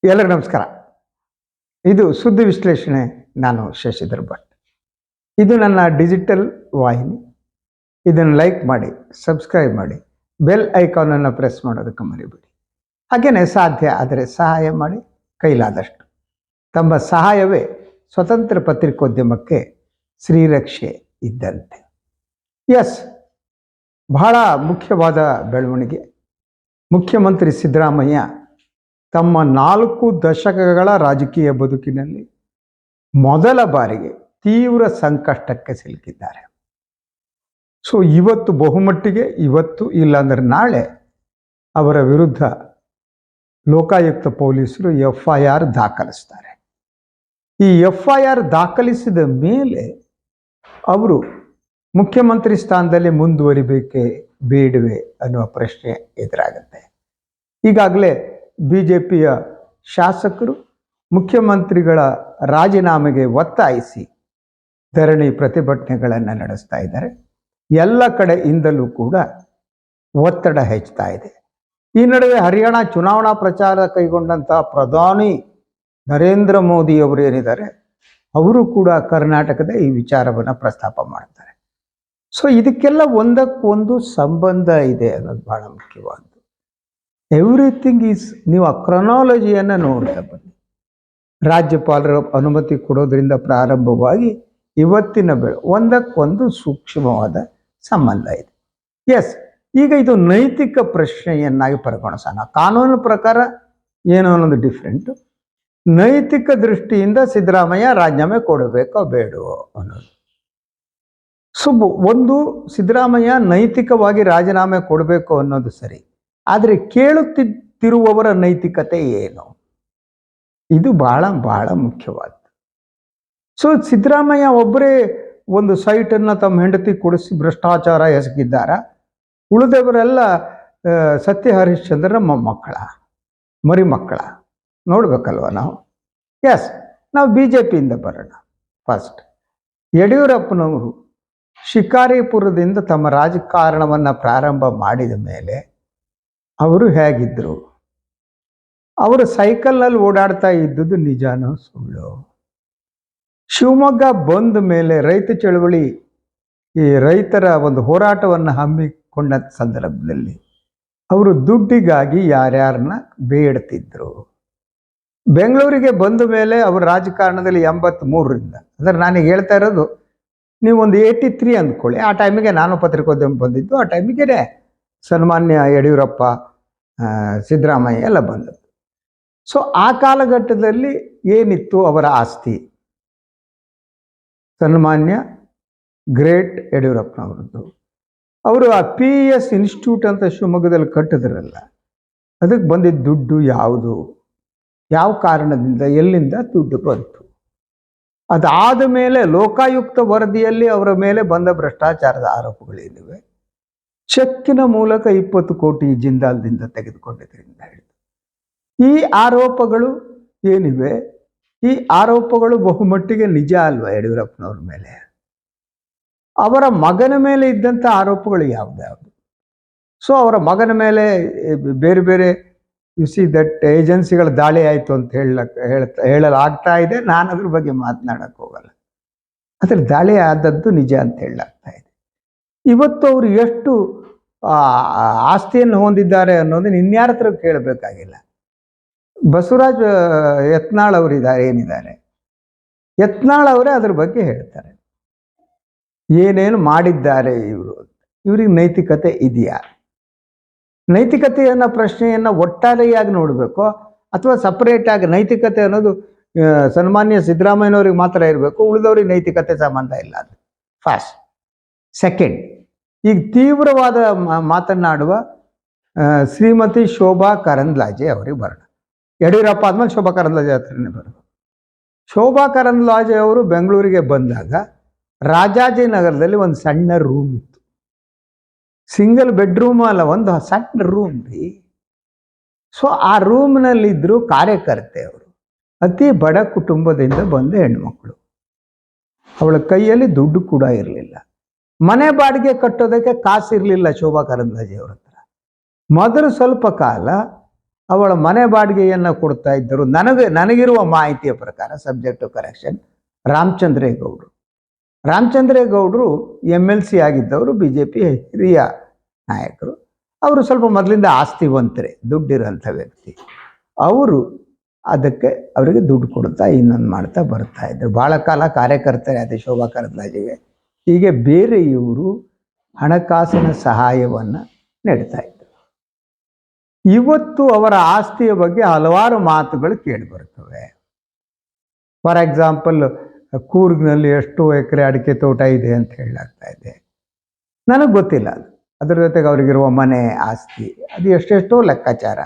ಎಲ್ಲರಿಗೂ ನಮಸ್ಕಾರ. ಇದು ಸುದ್ದಿ ವಿಶ್ಲೇಷಣೆ. ನಾನು ಶಶಿಧರ್ ಭಟ್. ಇದು ನನ್ನ ಡಿಜಿಟಲ್ ವಾಹಿನಿ. ಇದನ್ನು ಲೈಕ್ ಮಾಡಿ, ಸಬ್ಸ್ಕ್ರೈಬ್ ಮಾಡಿ, ಬೆಲ್ ಐಕಾನನ್ನು ಪ್ರೆಸ್ ಮಾಡೋದಕ್ಕೆ ಮರಿಬೇಡಿ. ಹಾಗೆಯೇ ಸಾಧ್ಯ ಆದರೆ ಸಹಾಯ ಮಾಡಿ, ಕೈಲಾದಷ್ಟು. ತಮ್ಮ ಸಹಾಯವೇ ಸ್ವತಂತ್ರ ಪತ್ರಿಕೋದ್ಯಮಕ್ಕೆ ಶ್ರೀರಕ್ಷೆ ಇದ್ದಂತೆ. ಎಸ್, ಬಹಳ ಮುಖ್ಯವಾದ ಬೆಳವಣಿಗೆ. ಮುಖ್ಯಮಂತ್ರಿ ಸಿದ್ದರಾಮಯ್ಯ ತಮ್ಮ 4 ದಶಕಗಳ ರಾಜಕೀಯ ಬದುಕಿನಲ್ಲಿ ಮೊದಲ ಬಾರಿಗೆ ತೀವ್ರ ಸಂಕಷ್ಟಕ್ಕೆ ಸಿಲುಕಿದ್ದಾರೆ. ಸೊ ಇವತ್ತು ಬಹುಮಟ್ಟಿಗೆ, ಇವತ್ತು ಇಲ್ಲಾಂದ್ರೆ ನಾಳೆ ಅವರ ವಿರುದ್ಧ ಲೋಕಾಯುಕ್ತ ಪೊಲೀಸರು FIR ದಾಖಲಿಸ್ತಾರೆ. ಈ FIR ದಾಖಲಿಸಿದ ಮೇಲೆ ಅವರು ಮುಖ್ಯಮಂತ್ರಿ ಸ್ಥಾನದಲ್ಲಿ ಮುಂದುವರಿಬೇಕೇ ಬೇಡವೇ ಅನ್ನುವ ಪ್ರಶ್ನೆ ಎದುರಾಗುತ್ತೆ. ಈಗಾಗಲೇ BJPಯ ಶಾಸಕರು ಮುಖ್ಯಮಂತ್ರಿಗಳ ರಾಜೀನಾಮೆಗೆ ಒತ್ತಾಯಿಸಿ ಧರಣಿ ಪ್ರತಿಭಟನೆಗಳನ್ನು ನಡೆಸ್ತಾ ಇದ್ದಾರೆ. ಎಲ್ಲ ಕಡೆಯಿಂದಲೂ ಕೂಡ ಒತ್ತಡ ಹೆಚ್ಚುತ್ತಾ ಇದೆ. ಈ ನಡುವೆ ಹರಿಯಾಣ ಚುನಾವಣಾ ಪ್ರಚಾರ ಕೈಗೊಂಡಂತಹ ಪ್ರಧಾನಿ ನರೇಂದ್ರ ಮೋದಿ ಅವರು ಏನಿದ್ದಾರೆ, ಅವರು ಕೂಡ ಕರ್ನಾಟಕದ ಈ ವಿಚಾರವನ್ನು ಪ್ರಸ್ತಾಪ ಮಾಡ್ತಾರೆ. ಸೊ ಇದಕ್ಕೆಲ್ಲ ಒಂದಕ್ಕೊಂದು ಸಂಬಂಧ ಇದೆ ಅನ್ನೋದು ಬಹಳ ಮುಖ್ಯವಾದ್ದು. ಎವ್ರಿಥಿಂಗ್ ಈಸ್, ನೀವು ಆ ಕ್ರೊನಾಲಜಿಯನ್ನು ನೋಡ್ತಾ ಬನ್ನಿ. ರಾಜ್ಯಪಾಲರ ಅನುಮತಿ ಕೊಡೋದ್ರಿಂದ ಪ್ರಾರಂಭವಾಗಿ ಇವತ್ತಿನ ಒಂದಕ್ಕೊಂದು ಸೂಕ್ಷ್ಮವಾದ ಸಂಬಂಧ ಇದೆ. ಎಸ್, ಈಗ ಇದು ನೈತಿಕ ಪ್ರಶ್ನೆಯನ್ನಾಗಿ ಪರಿಗಣಿಸೋಣ. ಕಾನೂನು ಪ್ರಕಾರ ಏನೋ ಅನ್ನೋದು ಡಿಫ್ರೆಂಟು. ನೈತಿಕ ದೃಷ್ಟಿಯಿಂದ ಸಿದ್ದರಾಮಯ್ಯ ರಾಜೀನಾಮೆ ಕೊಡಬೇಕೋ ಬೇಡವೋ ಅನ್ನೋದು. ಸೊ ಒಂದು, ಸಿದ್ದರಾಮಯ್ಯ ನೈತಿಕವಾಗಿ ರಾಜೀನಾಮೆ ಕೊಡಬೇಕು ಅನ್ನೋದು ಸರಿ, ಆದರೆ ಕೇಳುತ್ತಿರುವವರ ನೈತಿಕತೆ ಏನು? ಇದು ಬಹಳ ಬಹಳ ಮುಖ್ಯವಾದ್ದು. ಸೊ ಸಿದ್ದರಾಮಯ್ಯ ಒಬ್ಬರೇ ಒಂದು ಸೈಟನ್ನು ತಮ್ಮ ಹೆಂಡತಿ ಕೊಡಿಸಿ ಭ್ರಷ್ಟಾಚಾರ ಎಸಗಿದ್ದಾರ? ಉಳಿದವರೆಲ್ಲ ಸತ್ಯ ಹರಿಶ್ಚಂದ್ರನ ಮೊಮ್ಮಕ್ಕಳ, ಮರಿ ಮಕ್ಕಳ? ನೋಡ್ಬೇಕಲ್ವ ನಾವು. ಎಸ್, ನಾವು BJPಯಿಂದ ಬರೋಣ. ಫಸ್ಟ್, ಯಡಿಯೂರಪ್ಪನವರು ಶಿಕಾರಿಪುರದಿಂದ ತಮ್ಮ ರಾಜಕಾರಣವನ್ನು ಪ್ರಾರಂಭ ಮಾಡಿದ ಮೇಲೆ ಅವರು ಹೇಗಿದ್ದರು? ಅವರು ಸೈಕಲ್ನಲ್ಲಿ ಓಡಾಡ್ತಾ ಇದ್ದುದು ನಿಜಾನೋ ಸುಳ್ಳು? ಶಿವಮೊಗ್ಗ ಬಂದ ಮೇಲೆ ರೈತ ಚಳವಳಿ, ಈ ರೈತರ ಒಂದು ಹೋರಾಟವನ್ನು ಹಮ್ಮಿಕೊಂಡ ಸಂದರ್ಭದಲ್ಲಿ ಅವರು ದುಡ್ಡಿಗಾಗಿ ಯಾರ್ಯಾರನ್ನ ಬೇಡ್ತಿದ್ರು. ಬೆಂಗಳೂರಿಗೆ ಬಂದ ಮೇಲೆ ಅವರು ರಾಜಕಾರಣದಲ್ಲಿ 83ರಿಂದ, ಅಂದರೆ ನಾನೀಗ ಹೇಳ್ತಾ ಇರೋದು, ನೀವು ಒಂದು 83 ಅಂದ್ಕೊಳ್ಳಿ. ಆ ಟೈಮಿಗೆ ನಾನು ಪತ್ರಿಕೋದ್ಯಮ ಬಂದಿದ್ದು. ಆ ಟೈಮಿಗೆ ಸನ್ಮಾನ್ಯ ಯಡಿಯೂರಪ್ಪ, ಸಿದ್ದರಾಮಯ್ಯ ಎಲ್ಲ ಬಂದದ್ದು. ಸೊ ಆ ಕಾಲಘಟ್ಟದಲ್ಲಿ ಏನಿತ್ತು ಅವರ ಆಸ್ತಿ? ಸನ್ಮಾನ್ಯ ಗ್ರೇಟ್ ಯಡಿಯೂರಪ್ಪನವರದ್ದು. ಅವರು ಆ PES ಇನ್ಸ್ಟಿಟ್ಯೂಟ್ ಅಂತ ಶಿವಮೊಗ್ಗದಲ್ಲಿ ಕಟ್ಟಿದ್ರಲ್ಲ, ಅದಕ್ಕೆ ಬಂದಿದ್ದ ದುಡ್ಡು ಯಾವುದು? ಯಾವ ಕಾರಣದಿಂದ, ಎಲ್ಲಿಂದ ದುಡ್ಡು ಬಂತು? ಅದಾದ ಮೇಲೆ ಲೋಕಾಯುಕ್ತ ವರದಿಯಲ್ಲಿ ಅವರ ಮೇಲೆ ಬಂದ ಭ್ರಷ್ಟಾಚಾರದ ಆರೋಪಗಳೇನಿವೆ, ಚೆಕ್ಕಿನ ಮೂಲಕ 20 ಕೋಟಿ ಜಿಂದಾಲ್ದಿಂದ ತೆಗೆದುಕೊಂಡಿದ್ದರಿಂದ ಹಿಡಿದು ಈ ಆರೋಪಗಳು ಏನಿವೆ, ಈ ಆರೋಪಗಳು ಬಹುಮಟ್ಟಿಗೆ ನಿಜ ಅಲ್ವಾ ಯಡಿಯೂರಪ್ಪನವ್ರ ಮೇಲೆ? ಅವರ ಮಗನ ಮೇಲೆ ಇದ್ದಂಥ ಆರೋಪಗಳು ಯಾವ್ದಾವುದು? ಸೊ ಅವರ ಮಗನ ಮೇಲೆ ಬೇರೆ ಬೇರೆ ದಟ್ ಏಜೆನ್ಸಿಗಳ ದಾಳಿ ಆಯಿತು ಅಂತ ಹೇಳಲಾಗ್ತಾ ಇದೆ. ನಾನು ಅದ್ರ ಬಗ್ಗೆ ಮಾತನಾಡಕ್ಕೆ ಹೋಗಲ್ಲ. ಅದ್ರ ದಾಳಿ ಆದದ್ದು ನಿಜ ಅಂತ ಹೇಳಲಾಗ್ತಾ ಇದೆ. ಇವತ್ತು ಅವರು ಎಷ್ಟು ಆಸ್ತಿಯನ್ನು ಹೊಂದಿದ್ದಾರೆ ಅನ್ನೋದನ್ನ ಇನ್ಯಾರ ಹತ್ರ ಕೇಳಬೇಕಾಗಿಲ್ಲ. ಬಸವರಾಜ ಯತ್ನಾಳ್ ಅವರಿದ್ದಾರೆ, ಏನಿದ್ದಾರೆ, ಯತ್ನಾಳ್ ಅವರೇ ಅದ್ರ ಬಗ್ಗೆ ಹೇಳ್ತಾರೆ, ಏನೇನು ಮಾಡಿದ್ದಾರೆ ಇವರು. ಇವ್ರಿಗೆ ನೈತಿಕತೆ ಇದೆಯಾ? ನೈತಿಕತೆಯನ್ನ ಪ್ರಶ್ನೆಯನ್ನು ಒಟ್ಟಾರೆಯಾಗಿ ನೋಡಬೇಕು, ಅಥವಾ ಸಪರೇಟಾಗಿ? ನೈತಿಕತೆ ಅನ್ನೋದು ಸನ್ಮಾನ್ಯ ಸಿದ್ದರಾಮಯ್ಯನವ್ರಿಗೆ ಮಾತ್ರ ಇರಬೇಕು, ಉಳಿದವ್ರಿಗೆ ನೈತಿಕತೆ ಸಂಬಂಧ ಇಲ್ಲ. ಅದು ಫಸ್ಟ್. ಸೆಕೆಂಡ್, ಈಗ ತೀವ್ರವಾದ ಮಾತನಾಡುವ ಶ್ರೀಮತಿ ಶೋಭಾ ಕರಂದ್ಲಾಜೆ ಅವರಿಗೆ ಬರೋಣ. ಯಡಿಯೂರಪ್ಪ ಆದ್ಮೇಲೆ ಶೋಭಾ ಕರಂದ್ಲಾಜೆ ಹತ್ರನೇ ಬರೋದು. ಶೋಭಾ ಕರಂದ್ಲಾಜೆ ಅವರು ಬೆಂಗಳೂರಿಗೆ ಬಂದಾಗ ರಾಜಾಜಿನಗರದಲ್ಲಿ ಒಂದು ಸಣ್ಣ ರೂಮ್ ಇತ್ತು. ಸಿಂಗಲ್ ಬೆಡ್ರೂಮ್ ಅಲ್ಲ, ಒಂದು ಸಣ್ಣ ರೂಮ್ ರೀ. ಸೊ ಆ ರೂಮ್ನಲ್ಲಿದ್ದರು ಕಾರ್ಯಕರ್ತೆ ಅವರು, ಅತಿ ಬಡ ಕುಟುಂಬದಿಂದ ಬಂದ ಹೆಣ್ಮಕ್ಳು. ಅವಳ ಕೈಯಲ್ಲಿ ದುಡ್ಡು ಕೂಡ ಇರಲಿಲ್ಲ. ಮನೆ ಬಾಡಿಗೆ ಕಟ್ಟೋದಕ್ಕೆ ಕಾಸಿರಲಿಲ್ಲ ಶೋಭಾ ಕರಂದ್ಲಾಜೆ ಅವ್ರ ಹತ್ರ. ಮೊದಲು ಸ್ವಲ್ಪ ಕಾಲ ಅವಳ ಮನೆ ಬಾಡಿಗೆಯನ್ನು ಕೊಡ್ತಾ ಇದ್ದರು. ನನಗಿರುವ ಮಾಹಿತಿಯ ಪ್ರಕಾರ, ಸಬ್ಜೆಕ್ಟ್ ಟು ಕರೆಕ್ಷನ್, ರಾಮಚಂದ್ರೇಗೌಡರು. ರಾಮಚಂದ್ರೇಗೌಡರು MLC ಆಗಿದ್ದವರು, BJP ಹಿರಿಯ ನಾಯಕರು. ಅವರು ಸ್ವಲ್ಪ ಮೊದಲಿಂದ ಆಸ್ತಿವಂತರೇ, ದುಡ್ಡಿರೋಂಥ ವ್ಯಕ್ತಿ. ಅವರು ಅದಕ್ಕೆ ಅವರಿಗೆ ದುಡ್ಡು ಕೊಡ್ತಾ ಇನ್ನೊಂದು ಮಾಡ್ತಾ ಬರ್ತಾ ಇದ್ರು. ಭಾಳ ಕಾಲ ಕಾರ್ಯಕರ್ತರೇ ಅದೇ ಶೋಭಾ ಕರಂದ್ಲಾಜೆಗೆ. ಹೀಗೆ ಬೇರೆ ಇವರು ಹಣಕಾಸಿನ ಸಹಾಯವನ್ನು ನೀಡ್ತಾ ಇದ್ದರು. ಇವತ್ತು ಅವರ ಆಸ್ತಿಯ ಬಗ್ಗೆ ಹಲವಾರು ಮಾತುಗಳು ಕೇಳಿಬರ್ತವೆ. ಫಾರ್ ಎಕ್ಸಾಂಪಲ್, ಕೂರ್ಗ್ನಲ್ಲಿ ಎಷ್ಟು ಎಕರೆ ಅಡಿಕೆ ತೋಟ ಇದೆ ಅಂತ ಹೇಳಲಾಗ್ತಾ ಇದೆ. ನನಗೆ ಗೊತ್ತಿಲ್ಲ ಅದು. ಅದರ ಜೊತೆಗೆ ಅವರಿಗಿರುವ ಮನೆ, ಆಸ್ತಿ, ಅದು ಎಷ್ಟೆಷ್ಟೋ ಲೆಕ್ಕಾಚಾರ.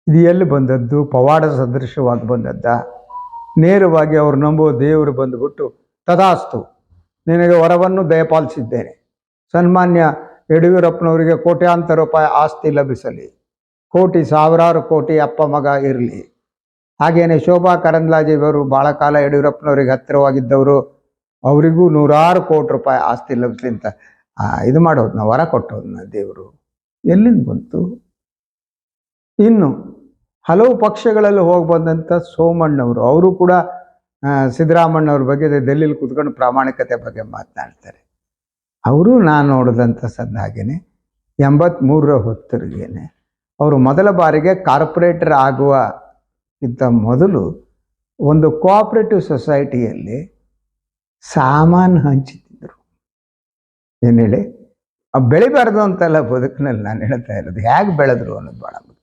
ಇದು ಎಲ್ಲಿ ಬಂದದ್ದು? ಪವಾಡ ಸದೃಶವಾಗಿ ಬಂದದ್ದ? ನೇರವಾಗಿ ಅವರು ನಂಬುವ ದೇವರು ಬಂದುಬಿಟ್ಟು ತದಾಸ್ತು, ನಿನಗೆ ವರವನ್ನು ದಯಪಾಲಿಸಿದ್ದೇನೆ, ಸನ್ಮಾನ್ಯ ಯಡಿಯೂರಪ್ಪನವರಿಗೆ ಕೋಟ್ಯಾಂತರ ರೂಪಾಯಿ ಆಸ್ತಿ ಲಭಿಸಲಿ, ಸಾವಿರಾರು ಕೋಟಿ ಅಪ್ಪ ಮಗ ಇರಲಿ. ಹಾಗೇನೆ ಶೋಭಾ ಕರಂದ್ಲಾಜೆ ಇವರು ಭಾಳ ಕಾಲ ಯಡಿಯೂರಪ್ಪನವರಿಗೆ ಹತ್ತಿರವಾಗಿದ್ದವರು, ಅವರಿಗೂ ನೂರಾರು ಕೋಟಿ ರೂಪಾಯಿ ಆಸ್ತಿ ಲಭಿಸಲಿ ಅಂತ ಇದು ಮಾಡೋದನ್ನ, ವರ ಕೊಟ್ಟೋದನ್ನ ದೇವರು ಎಲ್ಲಿಂದ ಬಂತು? ಇನ್ನು ಹಲವು ಪಕ್ಷಗಳಲ್ಲಿ ಹೋಗಿ ಬಂದಂಥ ಸೋಮಣ್ಣವರು, ಅವರು ಕೂಡ ಸಿದ್ದರಾಮಣ್ಣವ್ರ ಬಗ್ಗೆ ಡೆಲ್ಲಿಲಿ ಕೂತ್ಕೊಂಡು ಪ್ರಾಮಾಣಿಕತೆ ಬಗ್ಗೆ ಮಾತನಾಡ್ತಾರೆ. ಅವರು ನಾನು ನೋಡಿದಂಥ ಹಾಗೇನೆ 83ರ ಹೊತ್ತರಿಗೇನೆ ಅವರು ಮೊದಲ ಬಾರಿಗೆ ಕಾರ್ಪೊರೇಟರ್ ಆಗುವ ಇಂಥ ಮೊದಲು ಒಂದು ಕೋಆಪರೇಟಿವ್ ಸೊಸೈಟಿಯಲ್ಲಿ ಸಾಮಾನು ಹಂಚುತ್ತಿದ್ದರು. ಏನು ಹೇಳಿ, ಬೆಳಿಬಾರ್ದು ಅಂತೆಲ್ಲ ಬದುಕಿನಲ್ಲಿ ನಾನು ಹೇಳ್ತಾ ಇರೋದು, ಹೇಗೆ ಬೆಳೆದ್ರು ಅನ್ನೋದು ಭಾಳ ಮುಖ್ಯ.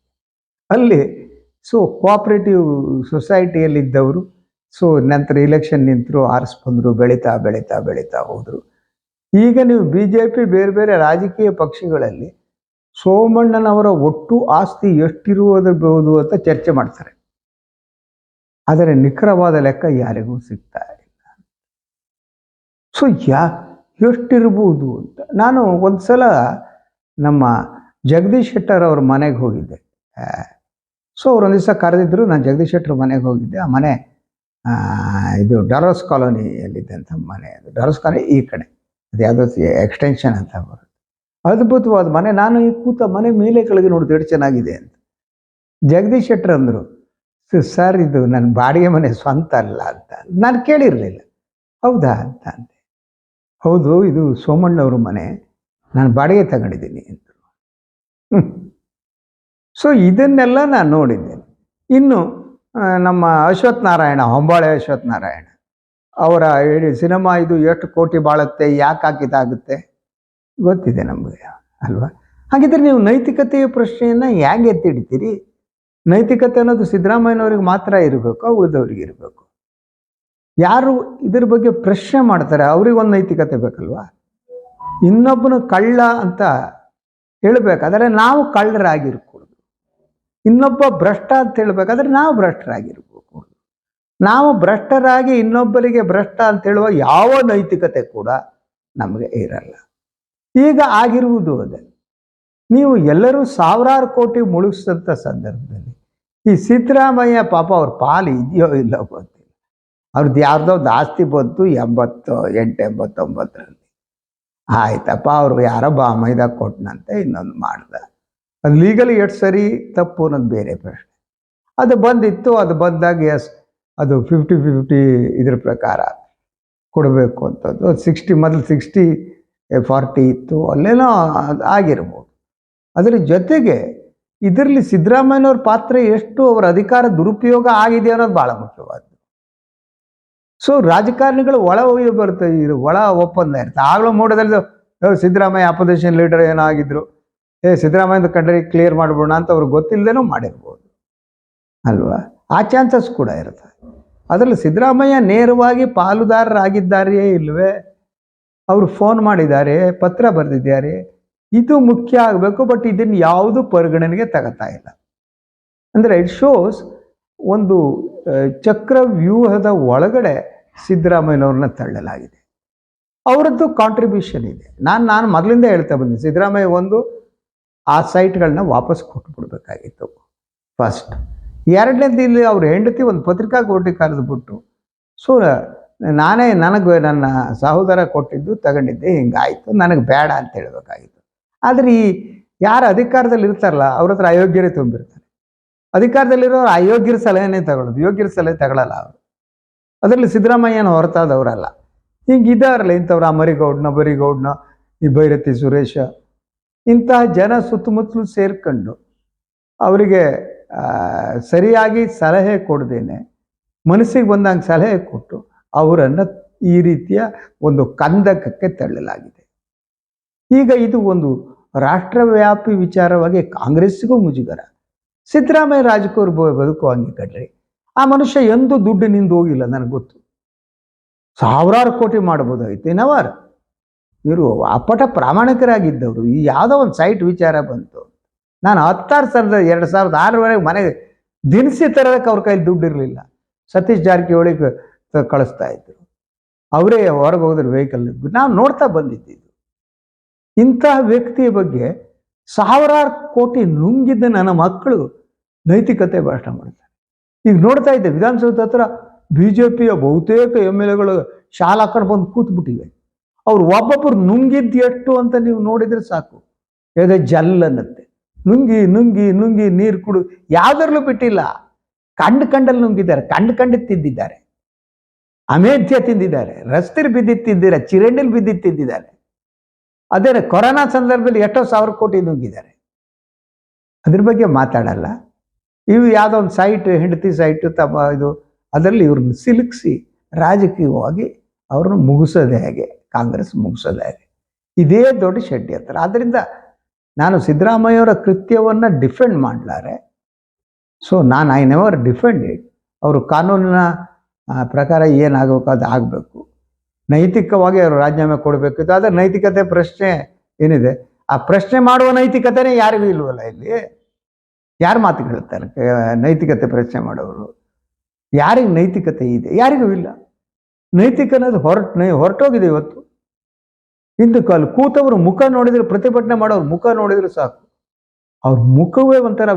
ಅಲ್ಲಿ ಕೋಆಪರೇಟಿವ್ ಸೊಸೈಟಿಯಲ್ಲಿದ್ದವರು ನಂತರ ಇಲೆಕ್ಷನ್ ನಿಂತರು, ಆರಿಸ್ಬಂದರು, ಬೆಳೀತಾ ಬೆಳೀತಾ ಬೆಳೀತಾ ಹೋದರು. ಈಗ ನೀವು BJP ಬೇರೆ ಬೇರೆ ರಾಜಕೀಯ ಪಕ್ಷಗಳಲ್ಲಿ ಸೋಮಣ್ಣನವರ ಒಟ್ಟು ಆಸ್ತಿ ಎಷ್ಟಿರುವುದಬಹುದು ಅಂತ ಚರ್ಚೆ ಮಾಡ್ತಾರೆ. ಆದರೆ ನಿಖರವಾದ ಲೆಕ್ಕ ಯಾರಿಗೂ ಸಿಗ್ತಾ ಇಲ್ಲ. ಎಷ್ಟಿರ್ಬೋದು ಅಂತ ನಾನು ಒಂದು ಸಲ ನಮ್ಮ ಜಗದೀಶ್ ಶೆಟ್ಟರ್ ಅವ್ರ ಮನೆಗೆ ಹೋಗಿದ್ದೆ. ಅವ್ರೊಂದು ದಿವಸ ಕರೆದಿದ್ರು, ನಾನು ಜಗದೀಶ್ ಶೆಟ್ಟರ್ ಮನೆಗೆ ಹೋಗಿದ್ದೆ. ಆ ಮನೆ ಇದು ಡಾಲರ್ಸ್ ಕಾಲೋನಿಯಲ್ಲಿದ್ದಂಥ ಮನೆ. ಅದು ಡಾಲರ್ಸ್ ಕಾಲೋನಿ ಈ ಕಡೆ, ಅದು ಯಾವುದೋ ಎಕ್ಸ್ಟೆನ್ಷನ್ ಅಂತ ಬರುತ್ತೆ. ಅದ್ಭುತವಾದ ಮನೆ. ನಾನು ಈ ಕೂತ ಮನೆ ಮೇಲೆ ಕೆಳಗೆ ನೋಡಿದೆ, ಎಷ್ಟು ಚೆನ್ನಾಗಿದೆ ಅಂತ. ಜಗದೀಶ್ ಶೆಟ್ಟರ್ ಅಂದರು, ಸರ್ ಇದು ನನ್ನ ಬಾಡಿಗೆ ಮನೆ, ಸ್ವಂತ ಅಲ್ಲ ಅಂತ. ನಾನು ಕೇಳಿರಲಿಲ್ಲ. ಹೌದಾ ಅಂತ ಅಂದೆ. ಹೌದು, ಇದು ಸೋಮಣ್ಣವ್ರ ಮನೆ, ನಾನು ಬಾಡಿಗೆ ತಗೊಂಡಿದ್ದೀನಿ ಅಂತ. ಇದನ್ನೆಲ್ಲ ನಾನು ನೋಡಿದ್ದೇನೆ. ಇನ್ನು ನಮ್ಮ ಅಶ್ವಥ್ ನಾರಾಯಣ, ಹೊಂಬಾಳೆ ಅಶ್ವಥ್ ನಾರಾಯಣ ಅವರ ಸಿನಿಮಾ ಇದು ಎಷ್ಟು ಕೋಟಿ ಬಾಳುತ್ತೆ, ಯಾಕೆ ಹಾಕಿದಾಗುತ್ತೆ ಗೊತ್ತಿದೆ ನಮಗೆ ಅಲ್ವಾ? ಹಾಗಿದ್ರೆ ನೀವು ನೈತಿಕತೆಯ ಪ್ರಶ್ನೆಯನ್ನು ಹೇಗೆ ಎತ್ತಿಡ್ತೀರಿ? ನೈತಿಕತೆ ಅನ್ನೋದು ಸಿದ್ದರಾಮಯ್ಯನವ್ರಿಗೆ ಮಾತ್ರ ಇರಬೇಕು, ಉಳಿದವ್ರಿಗೆ ಇರಬೇಕು. ಯಾರು ಇದ್ರ ಬಗ್ಗೆ ಪ್ರಶ್ನೆ ಮಾಡ್ತಾರೆ ಅವ್ರಿಗೊಂದು ನೈತಿಕತೆ ಬೇಕಲ್ವಾ? ಇನ್ನೊಬ್ಬನ ಕಳ್ಳ ಅಂತ ಹೇಳಬೇಕಾದ್ರೆ ನಾವು ಕಳ್ಳರಾಗಿರ್ಕೂಡ್ದು. ಇನ್ನೊಬ್ಬ ಭ್ರಷ್ಟ ಅಂತ ಹೇಳಬೇಕಾದ್ರೆ ನಾವು ಭ್ರಷ್ಟರಾಗಿರ್ಬೇಕು. ನಾವು ಭ್ರಷ್ಟರಾಗಿ ಇನ್ನೊಬ್ಬರಿಗೆ ಭ್ರಷ್ಟ ಅಂತ ಹೇಳುವ ಯಾವ ನೈತಿಕತೆ ಕೂಡ ನಮಗೆ ಇರಲ್ಲ. ಈಗ ಆಗಿರುವುದು ಅದೇ. ನೀವು ಎಲ್ಲರೂ ಸಾವಿರಾರು ಕೋಟಿ ಮುಳುಗಿಸಿದಂಥ ಸಂದರ್ಭದಲ್ಲಿ ಈ ಸಿದ್ದರಾಮಯ್ಯ ಪಾಪ ಅವ್ರ ಪಾಲು ಇದೆಯೋ ಇಲ್ಲ ಗೊತ್ತಿಲ್ಲ. ಅವ್ರದ್ದು ಯಾರ್ದೋ ಆಸ್ತಿ ಬಂತು 88-89ರಲ್ಲಿ. ಆಯ್ತಪ್ಪ, ಅವ್ರು ಯಾರೋ ಮೈದಾಗ ಕೊಟ್ಟನಂತೆ ಇನ್ನೊಂದು ಮಾಡ್ದ. ಅದು ಲೀಗಲಿ ಎಷ್ಟು ಸರಿ ತಪ್ಪು ಅನ್ನೋದು ಬೇರೆ ಪ್ರಶ್ನೆ. ಅದು ಬಂದಿತ್ತು, ಅದು ಬಂದಾಗ ಅದು 50-50 ಇದ್ರ ಪ್ರಕಾರ ಕೊಡಬೇಕು ಅಂತದ್ದು. 60 ಮೊದಲು 60-40 ಇತ್ತು, ಅಲ್ಲೇನೋ ಆಗಿರ್ಬೋದು. ಅದರ ಜೊತೆಗೆ ಇದರಲ್ಲಿ ಸಿದ್ದರಾಮಯ್ಯನವ್ರ ಪಾತ್ರ ಎಷ್ಟು, ಅವರ ಅಧಿಕಾರ ದುರುಪಯೋಗ ಆಗಿದೆ ಅನ್ನೋದು ಭಾಳ ಮುಖ್ಯವಾದ್ದು. ರಾಜಕಾರಣಿಗಳು ಒಳ ಒಳ ಒಪ್ಪಂದ ಇರುತ್ತೆ. ಆಗಲೂ ಮೂಡದಲ್ಲಿ ಸಿದ್ದರಾಮಯ್ಯ ಅಪೋಸಿಷನ್ ಲೀಡರ್ ಏನೋ ಆಗಿದ್ರು, ಸಿದ್ದರಾಮಯ್ಯದ ಕಂಡ್ರೆ ಕ್ಲಿಯರ್ ಮಾಡ್ಬೋಣ ಅಂತ ಅವ್ರಿಗೆ ಗೊತ್ತಿಲ್ಲದೇನೂ ಮಾಡಿರ್ಬೋದು ಅಲ್ವಾ? ಆ ಚಾನ್ಸಸ್ ಕೂಡ ಇರುತ್ತೆ. ಅದರಲ್ಲಿ ಸಿದ್ದರಾಮಯ್ಯ ನೇರವಾಗಿ ಪಾಲುದಾರರಾಗಿದ್ದಾರೆಯೇ ಇಲ್ವೇ? ಅವರು ಫೋನ್ ಮಾಡಿದ್ದಾರೆ, ಪತ್ರ ಬರೆದಿದ್ದಾರೆ, ಇದು ಮುಖ್ಯ ಆಗಬೇಕು. ಬಟ್ ಇದನ್ನು ಯಾವುದು ಪರಿಗಣನೆಗೆ ತಗೋತಾ ಇಲ್ಲ. ಅಂದರೆ ಇಟ್ ಶೋಸ್ ಒಂದು ಚಕ್ರವ್ಯೂಹದ ಒಳಗಡೆ ಸಿದ್ದರಾಮಯ್ಯನವ್ರನ್ನ ತಳ್ಳಲಾಗಿದೆ. ಅವರದ್ದು ಕಾಂಟ್ರಿಬ್ಯೂಷನ್ ಇದೆ. ನಾನು ಮೊದಲಿಂದ ಹೇಳ್ತಾ ಬಂದೆ, ಸಿದ್ದರಾಮಯ್ಯ ಒಂದು ಆ ಸೈಟ್ಗಳನ್ನ ವಾಪಸ್ ಕೊಟ್ಬಿಡ್ಬೇಕಾಗಿತ್ತು ಫಸ್ಟ್. ಎರಡನೇದು, ಇಲ್ಲಿ ಅವ್ರ ಹೆಂಡತಿ ಒಂದು ಪತ್ರಿಕಾಗೋಷ್ಠಿ ಕರೆದುಬಿಟ್ಟು ನನಗೆ ನನ್ನ ಸಹೋದರ ಕೊಟ್ಟಿದ್ದು ತಗೊಂಡಿದ್ದೆ, ಹಿಂಗಾಯಿತು, ನನಗೆ ಬೇಡ ಅಂತ ಹೇಳಬೇಕಾಗಿತ್ತು. ಆದರೆ ಈ ಯಾರು ಅಧಿಕಾರದಲ್ಲಿ ಇರ್ತಾರಲ್ಲ ಅವ್ರ ಹತ್ರ ಅಯೋಗ್ಯರೇ ತುಂಬಿರ್ತಾರೆ. ಅಧಿಕಾರದಲ್ಲಿರೋರು ಅಯೋಗ್ಯರ ಸಲಹೆನೇ ತಗೊಳ್ಳೋದು, ಯೋಗ್ಯರ ಸಲಹೆ ತಗೊಳ್ಳಲ್ಲ ಅವರು. ಅದರಲ್ಲಿ ಸಿದ್ದರಾಮಯ್ಯನ ಹೊರತಾದವರಲ್ಲ. ಹಿಂಗಿದ್ದಾರಲ್ಲ ಇಂಥವ್ರು, ಆ ಬರಿಗೌಡ್ನ, ಈ ಭೈರತಿ ಸುರೇಶ, ಇಂತಹ ಜನ ಸುತ್ತಮುತ್ತಲು ಸೇರ್ಕೊಂಡು ಅವರಿಗೆ ಸರಿಯಾಗಿ ಸಲಹೆ ಕೊಡದೇನೆ ಮನಸ್ಸಿಗೆ ಬಂದಂಗೆ ಸಲಹೆ ಕೊಟ್ಟು ಅವರನ್ನು ಈ ರೀತಿಯ ಒಂದು ಕಂದಕಕ್ಕೆ ತಳ್ಳಲಾಗಿದೆ. ಈಗ ಇದು ಒಂದು ರಾಷ್ಟ್ರವ್ಯಾಪಿ ವಿಚಾರವಾಗಿ ಕಾಂಗ್ರೆಸ್ಸಿಗೂ ಮುಜುಗರ. ಸಿದ್ದರಾಮಯ್ಯ ರಾಜಕೀಯ ಬದುಕುವಂಗೆ ಕಡ್ರಿ. ಆ ಮನುಷ್ಯ ಎಂದೂ ದುಡ್ಡಿನಿಂದ ಹೋಗಿಲ್ಲ, ನನಗೆ ಗೊತ್ತು. ಸಾವಿರಾರು ಕೋಟಿ ಮಾಡ್ಬೋದಾಗಿತ್ತು. ಇನ್ನವರು ಇವರು ಅಪ್ಪಟ ಪ್ರಾಮಾಣಿಕರಾಗಿದ್ದವರು. ಈ ಯಾವುದೋ ಒಂದು ಸೈಟ್ ವಿಚಾರ ಬಂತು, ನಾನು 2006 ಮನೆಗೆ ದಿನಸಿ ತರೋದಕ್ಕೆ ಅವ್ರ ಕೈಲಿ ದುಡ್ಡು ಇರಲಿಲ್ಲ. ಸತೀಶ್ ಜಾರಕಿಹೊಳಿ ಕಳಿಸ್ತಾ ಇದ್ರು, ಅವರೇ ಹೊರಗೆ ಹೋದ್ರೆ ವೆಹಿಕಲ್. ನಾವು ನೋಡ್ತಾ ಬಂದಿದ್ದು ಇಂತಹ ವ್ಯಕ್ತಿಯ ಬಗ್ಗೆ ಸಾವಿರಾರು ಕೋಟಿ ನುಂಗಿದ್ದ ನನ್ನ ಮಕ್ಕಳು ನೈತಿಕತೆ ಭಾಷಣ ಮಾಡ್ತಾರೆ. ಈಗ ನೋಡ್ತಾ ಇದ್ದೆ ವಿಧಾನಸೌಧ ಹತ್ರ BJPಯ ಬಹುತೇಕ MLAಗಳು ಶಾಲಾ ಹಾಕೊಂಡು ಬಂದು ಕೂತ್ಬಿಟ್ಟಿವೆ. ಅವ್ರು ಒಬ್ಬೊಬ್ಬರು ನುಂಗಿದ್ದು ಎಷ್ಟು ಅಂತ ನೀವು ನೋಡಿದ್ರೆ ಸಾಕು, ಜಲ್ ಅನ್ನತ್ತೆ. ನುಂಗಿ ನೀರು ಕುಡು ಯಾವ್ದ್ರಲ್ಲೂ ಬಿಟ್ಟಿಲ್ಲ. ಕಂಡಲ್ಲಿ ನುಂಗಿದ್ದಾರೆ, ಕಂಡು ತಿಂದಿದ್ದಾರೆ, ಅಮೇಧ್ಯ ತಿಂದಿದ್ದಾರೆ, ರಸ್ತೆಲಿ ಬಿದ್ದಿದ್ದು ತಿಂದಿದ್ದಾರೆ, ಚಿರಂಡಿಲಿ ಬಿದ್ದಿದ್ದು ತಿಂದಿದ್ದಾರೆ. ಅದೇ ಕೊರೋನಾ ಸಂದರ್ಭದಲ್ಲಿ ಎಷ್ಟೋ ಸಾವಿರ ಕೋಟಿ ನುಂಗಿದ್ದಾರೆ. ಅದ್ರ ಬಗ್ಗೆ ಮಾತಾಡಲ್ಲ. ಇವು ಯಾವುದೋ ಒಂದು ಸೈಟ್, ಹೆಂಡತಿ ಸೈಟು ಇದು, ಅದರಲ್ಲಿ ಇವ್ರನ್ನ ಸಿಲುಕಿಸಿ ರಾಜಕೀಯವಾಗಿ ಅವ್ರನ್ನ ಮುಗಿಸೋದೇ ಹೇಗೆ, ಕಾಂಗ್ರೆಸ್ ಮುಗಿಸೋದೇ ಹೇಗೆ, ಇದೇ ದೊಡ್ಡ ಷಡ್ಯಂತ್ರ. ಆದ್ದರಿಂದ ನಾನು ಸಿದ್ದರಾಮಯ್ಯವರ ಕೃತ್ಯವನ್ನು ಡಿಫೆಂಡ್ ಮಾಡಲಾರೆ. So I never defend it. ಅವರು ಕಾನೂನಿನ ಪ್ರಕಾರ ಏನಾಗಬೇಕು ಅದು ಆಗಬೇಕು. ನೈತಿಕವಾಗಿ ಅವರು ರಾಜೀನಾಮೆ ಕೊಡಬೇಕಿತ್ತು. ಆದರೆ ನೈತಿಕತೆ ಪ್ರಶ್ನೆ ಏನಿದೆ, ಆ ಪ್ರಶ್ನೆ ಮಾಡುವ ನೈತಿಕತೆನೇ ಯಾರಿಗೂ ಇಲ್ವಲ್ಲ. ಇಲ್ಲಿ ಯಾರು ಮಾತು ಹೇಳ್ತಾರೆ ನೈತಿಕತೆ ಪ್ರಶ್ನೆ ಮಾಡೋರು? ಯಾರಿಗೆ ನೈತಿಕತೆ ಇದೆ? ಯಾರಿಗೂ ಇಲ್ಲ. ನೈತಿಕ ಅನ್ನೋದು ಹೊರಟೋಗಿದೆ ಇವತ್ತು. ಹಿಂದೂ ಕಾಲ ಕೂತವರು ಮುಖ ನೋಡಿದ್ರೆ, ಪ್ರತಿಭಟನೆ ಮಾಡೋರು ಮುಖ ನೋಡಿದ್ರೆ ಸಾಕು, ಅವ್ರ ಮುಖವೇ ಒಂಥರ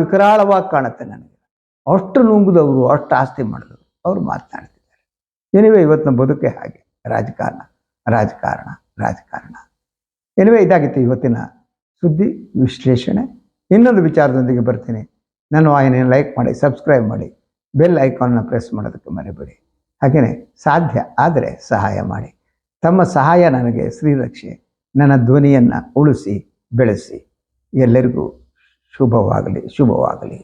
ವಿಕರಾಳವಾಗಿ ಕಾಣುತ್ತೆ ನನಗೆ. ಅಷ್ಟು ನುಂಗಿದವರು, ಅಷ್ಟು ಆಸ್ತಿ ಮಾಡಿದವರು ಅವರು ಮಾತನಾಡ್ತಿದ್ದಾರೆ. ಎನಿವೆ ಇವತ್ತಿನ ಬದುಕೆ ಹಾಗೆ, ರಾಜಕಾರಣ. ಎನಿವೆ ಇದಾಗಿತ್ತು ಇವತ್ತಿನ ಸುದ್ದಿ ವಿಶ್ಲೇಷಣೆ. ಇನ್ನೊಂದು ವಿಚಾರದೊಂದಿಗೆ ಬರ್ತೀನಿ. ನನ್ನ ವಾಹಿನಿಯನ್ನು ಲೈಕ್ ಮಾಡಿ, ಸಬ್ಸ್ಕ್ರೈಬ್ ಮಾಡಿ, ಬೆಲ್ ಐಕಾನ್ನ ಪ್ರೆಸ್ ಮಾಡೋದಕ್ಕೆ ಮರಿಬೇಡಿ. ಹಾಗೆಯೇ ಸಾಧ್ಯ ಆದರೆ ಸಹಾಯ ಮಾಡಿ. ತಮ್ಮ ಸಹಾಯ ನನಗೆ ಶ್ರೀರಕ್ಷೆ. ನನ್ನ ಧ್ವನಿಯನ್ನು ಉಳಿಸಿ ಬೆಳೆಸಿ. ಎಲ್ಲರಿಗೂ ಶುಭವಾಗಲಿ.